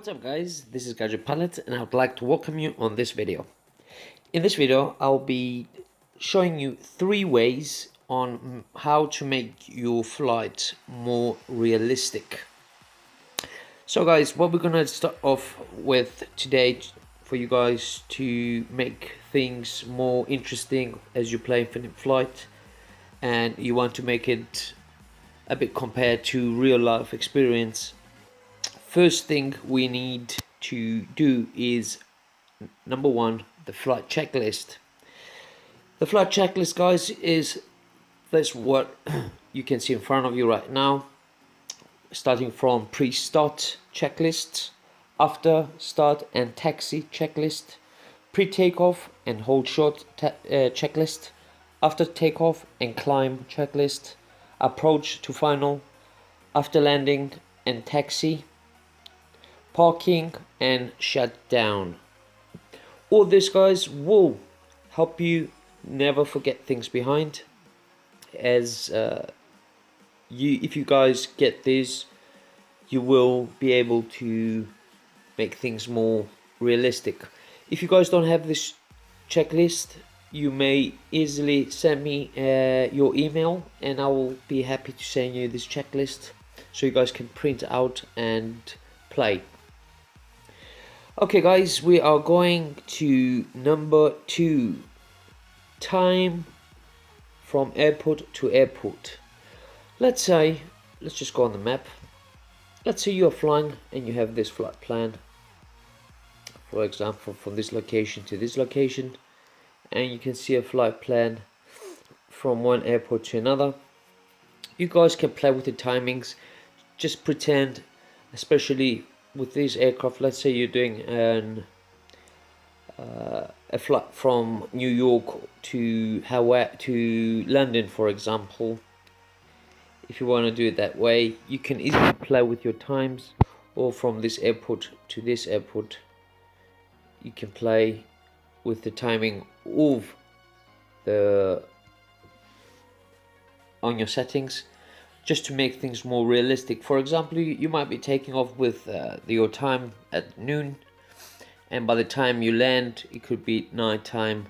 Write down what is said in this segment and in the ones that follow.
What's up guys, this is Gadget Pilot and I would like to welcome you on this video. In this video I'll be showing you 3 ways on how to make your flight more realistic. So guys, what we're gonna start off with today for you guys to make things more interesting as you play Infinite Flight and you want to make it a bit compared to real life experience. First thing we need to do is number 1, the flight checklist. The flight checklist, guys, is this what you can see in front of you right now, starting from pre-start checklist, after start and taxi checklist, pre-takeoff and hold short checklist, after takeoff and climb checklist, approach to final, after landing and taxi, parking and shut down. All this, guys, will help you never forget things behind, as if you guys get this, you will be able to make things more realistic. If you guys don't have this checklist, you may easily send me your email and I will be happy to send you this checklist so you guys can print out and play. Okay guys, we are going to number 2, time from airport to airport. Let's just go on the map. Let's say you're flying and you have this flight plan, for example from this location to this location, and you can see a flight plan from one airport to another. You guys can play with the timings. Just pretend, especially with this aircraft, let's say you're doing a flight from New York to Hawaii to London, for example. If you want to do it that way, you can easily play with your times, or from this airport to this airport, you can play with the timing of on your settings, just to make things more realistic. For example, you might be taking off with your time at noon, and by the time you land it could be night time,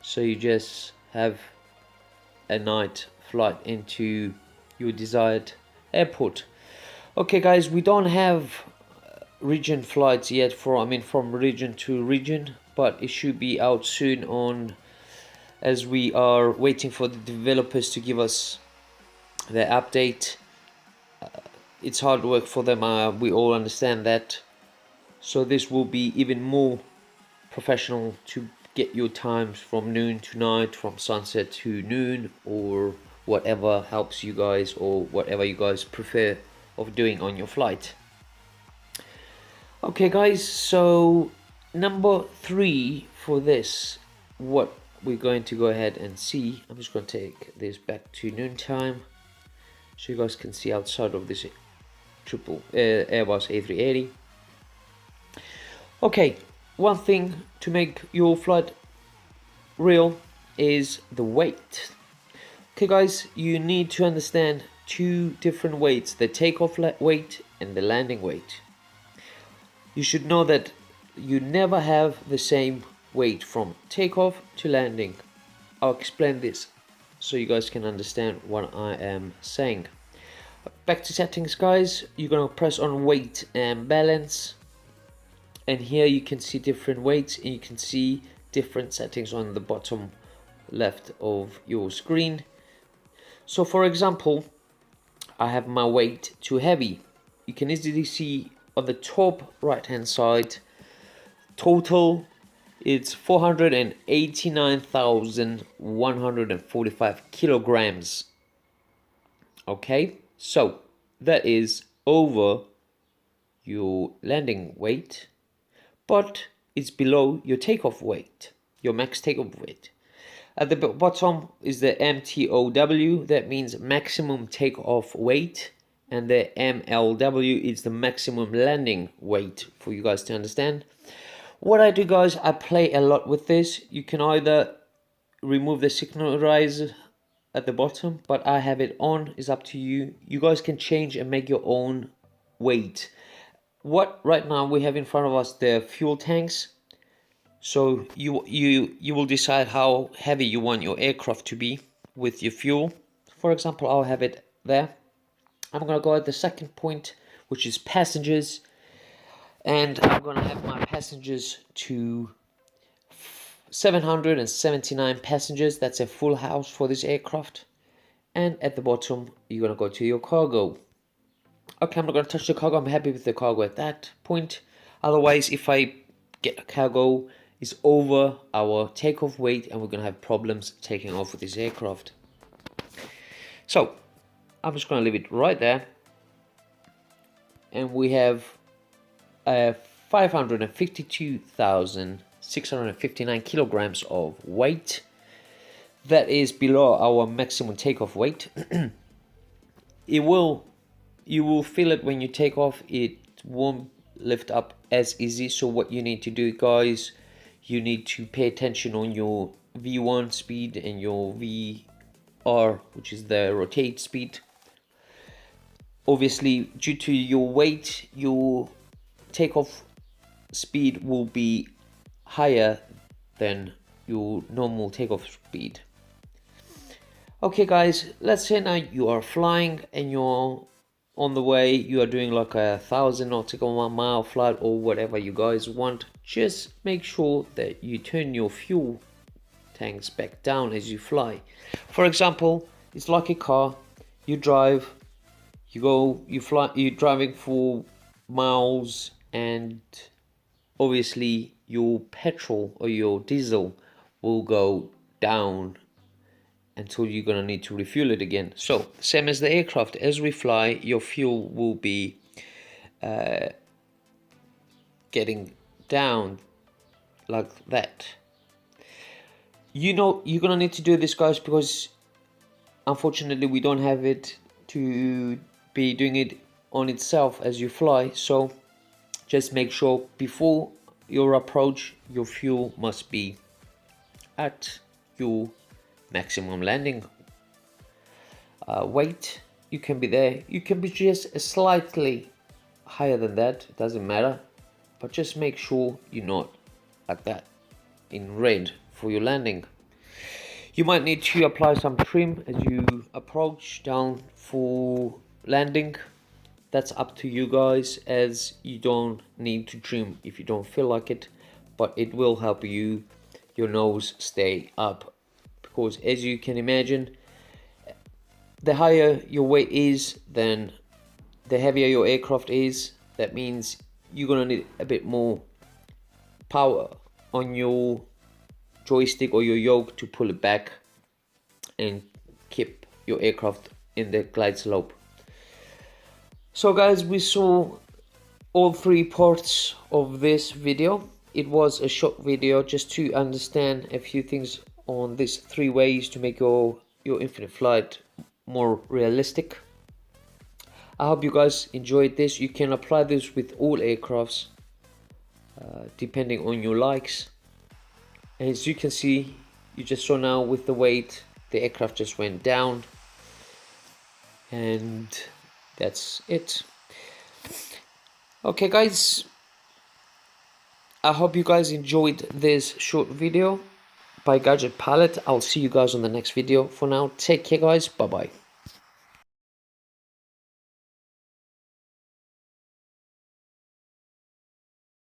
so you just have a night flight into your desired airport. Okay guys, we don't have region flights yet from region to region, but it should be out soon on, as we are waiting for the developers to give us their update. It's hard work for them, we all understand that, so this will be even more professional to get your times from noon to night, from sunset to noon, or whatever helps you guys, or whatever you guys prefer of doing on your flight. Okay guys, so number 3 for this, what we're going to go ahead and see, I'm just going to take this back to noon time so you guys can see outside of this Airbus A380. Okay, one thing to make your flight real is the weight. Okay guys, you need to understand 2 different weights, the takeoff weight and the landing weight. You should know that you never have the same weight from takeoff to landing. I'll explain this so you guys can understand what I am saying. Back to settings guys, you're gonna press on weight and balance, and here you can see different weights and you can see different settings on the bottom left of your screen. So for example, I have my weight to heavy. You can easily see on the top right hand side, total it's 489,145 kilograms. Okay, so that is over your landing weight, but it's below your takeoff weight, your max takeoff weight. At the bottom is the MTOW, that means maximum takeoff weight, and the MLW is the maximum landing weight, for you guys to understand. What I do guys, I play a lot with this. You can either remove the synchronizer at the bottom, but I have it on, it's up to you. You guys can change and make your own weight. what right now we have in front of us the fuel tanks. So you will decide how heavy you want your aircraft to be with your fuel. For example, I'll have it there. I'm gonna go at the second point, which is passengers, and I'm gonna have my passengers to 779 passengers. That's a full house for this aircraft. And at the bottom, you're gonna go to your cargo. Okay, I'm not gonna touch the cargo. I'm happy with the cargo at that point. Otherwise, if I get a cargo is over our takeoff weight, and we're gonna have problems taking off with this aircraft. So I'm just gonna leave it right there, and we have 552,659 kilograms of weight. That is below our maximum takeoff weight. You will feel it when you take off. It won't lift up as easy. So what you need to do, guys, you need to pay attention on your V1 speed and your VR, which is the rotate speed. Obviously, due to your weight, your takeoff speed will be higher than your normal takeoff speed. Okay guys, let's say now you are flying and you're on the way, you are doing like 1,000 nautical mile flight or whatever you guys want. Just make sure that you turn your fuel tanks back down as you fly. For example, it's like a car. You drive, you fly, you're driving for miles, and obviously your petrol or your diesel will go down until you're gonna need to refuel it again. So same as the aircraft, as we fly, your fuel will be getting down like that. You know you're gonna need to do this, guys, because unfortunately we don't have it to be doing it on itself as you fly. So just make sure before your approach, your fuel must be at your maximum landing weight. You can be there, you can be just slightly higher than that, it doesn't matter, but just make sure you're not like that in red for your landing. You might need to apply some trim as you approach down for landing. That's up to you guys, as you don't need to trim if you don't feel like it, but it will help you your nose stay up, because as you can imagine, the higher your weight is, then the heavier your aircraft is. That means you're gonna need a bit more power on your joystick or your yoke to pull it back and keep your aircraft in the glide slope. So guys, we saw all three parts of this video. It was a short video just to understand a few things on these 3 ways to make your infinite flight more realistic. I hope you guys enjoyed this. You can apply this with all aircrafts depending on your likes. As you can see, you just saw now with the weight, the aircraft just went down, and that's it. Okay guys, I hope you guys enjoyed this short video by Gadget Pilot. I'll see you guys on the next video. For now, take care guys, bye bye.